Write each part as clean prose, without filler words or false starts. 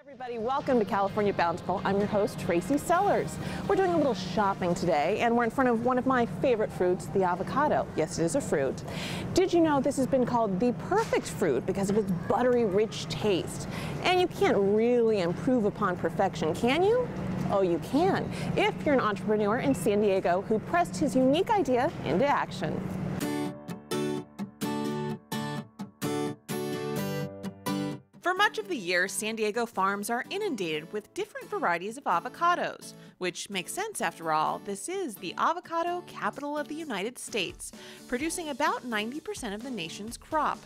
Everybody, welcome to California Bountiful. I'm your host, Tracy Sellers. We're doing a little shopping today, and we're in front of one of my favorite fruits, the avocado. Yes, it is a fruit. Did you know this has been called the perfect fruit because of its buttery, rich taste? And you can't really improve upon perfection, can you? Oh, you can, if you're an entrepreneur in San Diego who pressed his unique idea into action. For much of the year, San Diego farms are inundated with different varieties of avocados, which makes sense after all. This is the avocado capital of the United States, producing about 90% of the nation's crop.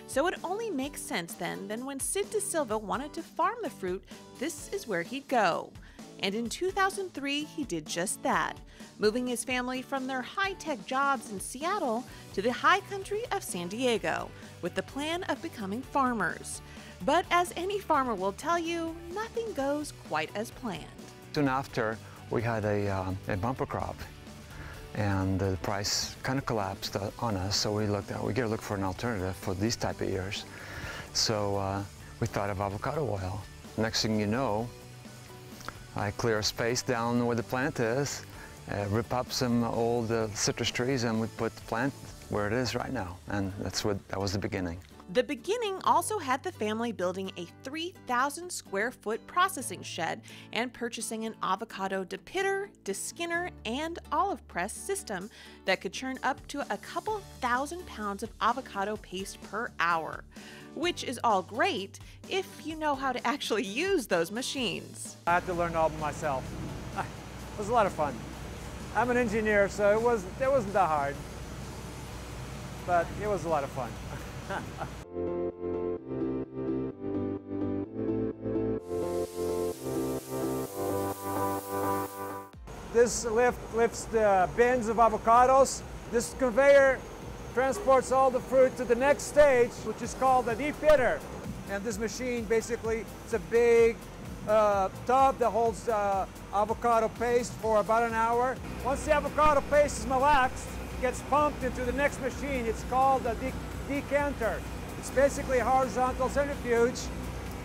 So it only makes sense then that when Cid da Silva wanted to farm the fruit, this is where he'd go. And in 2003, he did just that, moving his family from their high-tech jobs in Seattle to the high country of San Diego, with the plan of becoming farmers. But as any farmer will tell you, nothing goes quite as planned. Soon after, we had a bumper crop, and the price kind of collapsed on us, so we got to look for an alternative for these type of years. So we thought of avocado oil. Next thing you know, I clear a space down where the plant is, rip up some old citrus trees, and we put the plant where it is right now, and that was the beginning. The beginning also had the family building a 3,000 square foot processing shed and purchasing an avocado depitter, deskinner, and olive press system that could churn up to a couple thousand pounds of avocado paste per hour, which is all great if you know how to actually use those machines. I had to learn all by myself. It was a lot of fun. I'm an engineer, so it wasn't that hard, but it was a lot of fun. This lift lifts the bins of avocados. This conveyor transports all the fruit to the next stage, which is called the depitter. And this machine basically, it's a big tub that holds avocado paste for about an hour. Once the avocado paste is malaxed, it gets pumped into the next machine. It's called a decanter. It's basically a horizontal centrifuge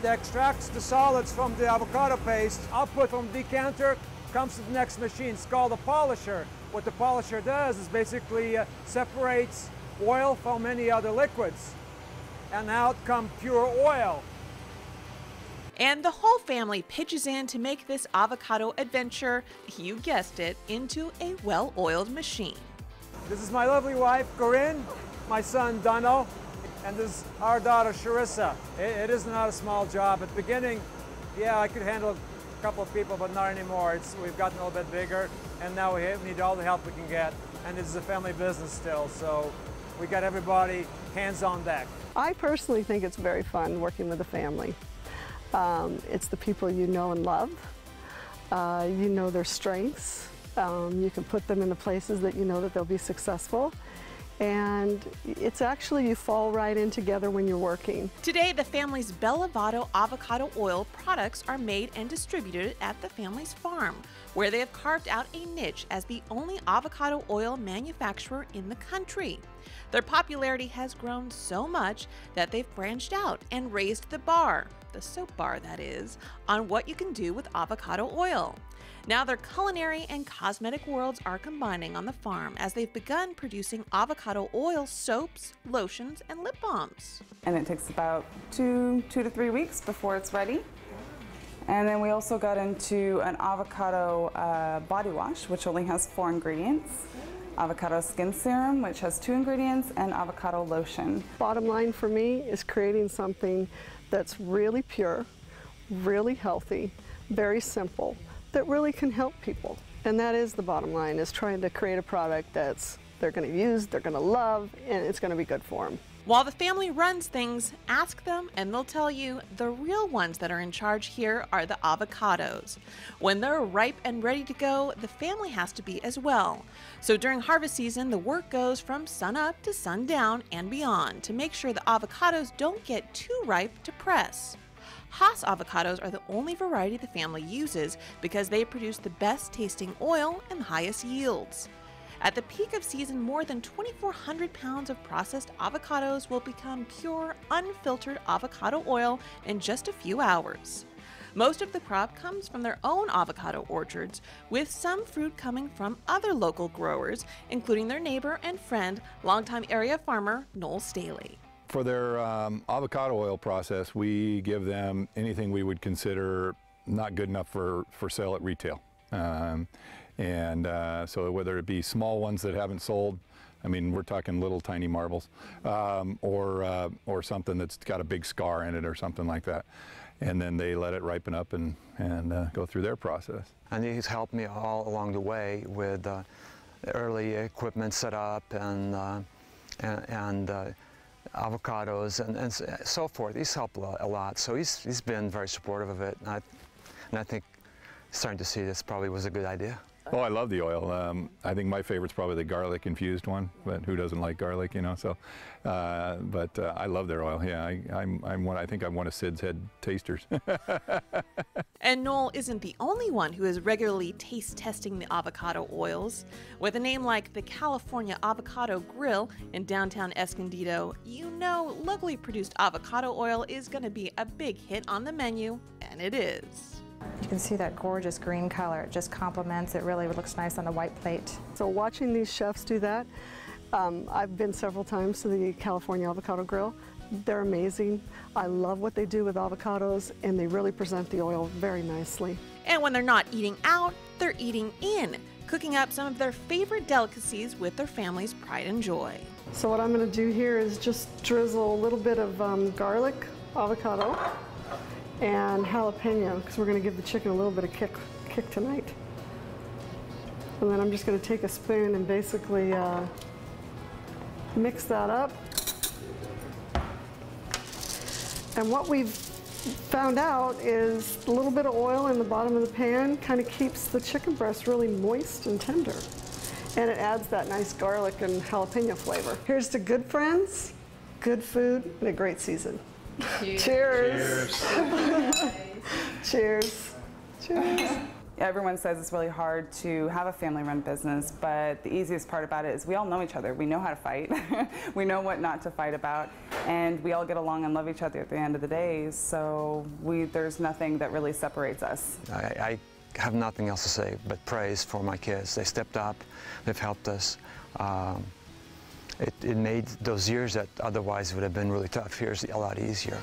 that extracts the solids from the avocado paste. Output from the decanter comes to the next machine. It's called a polisher. What the polisher does is basically separates oil from any other liquids. And out comes pure oil. And the whole family pitches in to make this avocado adventure, you guessed it, into a well-oiled machine. This is my lovely wife, Corinne, my son, Dono, and this is our daughter, Charissa. It is not a small job. At the beginning, yeah, I could handle a couple of people, but not anymore. We've gotten a little bit bigger, and now we need all the help we can get. And this is a family business still, so we got everybody hands on deck. I personally think it's very fun working with a family. It's the people you know and love. You know their strengths. You can put them in the places that you know that they'll be successful. And it's actually, you fall right in together when you're working. Today, the family's Vado avocado oil products are made and distributed at the family's farm, where they have carved out a niche as the only avocado oil manufacturer in the country. Their popularity has grown so much that they've branched out and raised the bar, the soap bar that is, on what you can do with avocado oil. Now their culinary and cosmetic worlds are combining on the farm as they've begun producing avocado oil soaps, lotions, and lip balms. And it takes about two to 3 weeks before it's ready. And then we also got into an avocado body wash, which only has 4 ingredients. Avocado skin serum, which has 2 ingredients, and avocado lotion. Bottom line for me is creating something that's really pure, really healthy, very simple, that really can help people. And that is the bottom line, is trying to create a product that's they're going to use, they're going to love, and it's going to be good for them. While the family runs things, ask them and they'll tell you the real ones that are in charge here are the avocados. When they're ripe and ready to go, the family has to be as well. So during harvest season, the work goes from sunup to sundown and beyond to make sure the avocados don't get too ripe to press. Hass avocados are the only variety the family uses because they produce the best tasting oil and highest yields. At the peak of season, more than 2,400 pounds of processed avocados will become pure, unfiltered avocado oil in just a few hours. Most of the crop comes from their own avocado orchards, with some fruit coming from other local growers, including their neighbor and friend, longtime area farmer Noel Staley. For their avocado oil process, we give them anything we would consider not good enough for sale at retail. So whether it be small ones that haven't sold, I mean, we're talking little tiny marbles, or something that's got a big scar in it or something like that. And then they let it ripen up and go through their process. And he's helped me all along the way with early equipment setup and avocados and so forth. He's helped a lot. So he's been very supportive of it. And I think starting to see this probably was a good idea. Oh, I love the oil. I think my favorite's probably the garlic infused one, but who doesn't like garlic, you know? So, I love their oil. Yeah, I think I'm one of Cid's head tasters. And Noel isn't the only one who is regularly taste testing the avocado oils. With a name like the California Avocado Grill in downtown Escondido, you know locally produced avocado oil is going to be a big hit on the menu, and it is. You can see that gorgeous green color. It just complements. It really looks nice on a white plate. So watching these chefs do that, I've been several times to the California Avocado Grill. They're amazing. I love what they do with avocados, and they really present the oil very nicely. And when they're not eating out, they're eating in, cooking up some of their favorite delicacies with their family's pride and joy. So what I'm going to do here is just drizzle a little bit of garlic, avocado, and jalapeno, because we're going to give the chicken a little bit of kick tonight. And then I'm just going to take a spoon and basically mix that up. And what we've found out is a little bit of oil in the bottom of the pan kind of keeps the chicken breast really moist and tender. And it adds that nice garlic and jalapeno flavor. Here's to good friends, good food, and a great season. Cheers. Cheers. Cheers. Cheers. Everyone says it's really hard to have a family-run business, but the easiest part about it is we all know each other. We know how to fight. We know what not to fight about, and we all get along and love each other at the end of the day, so there's nothing that really separates us. I have nothing else to say but praise for my kids. They stepped up. They've helped us. It made those years that otherwise would have been really tough years a lot easier.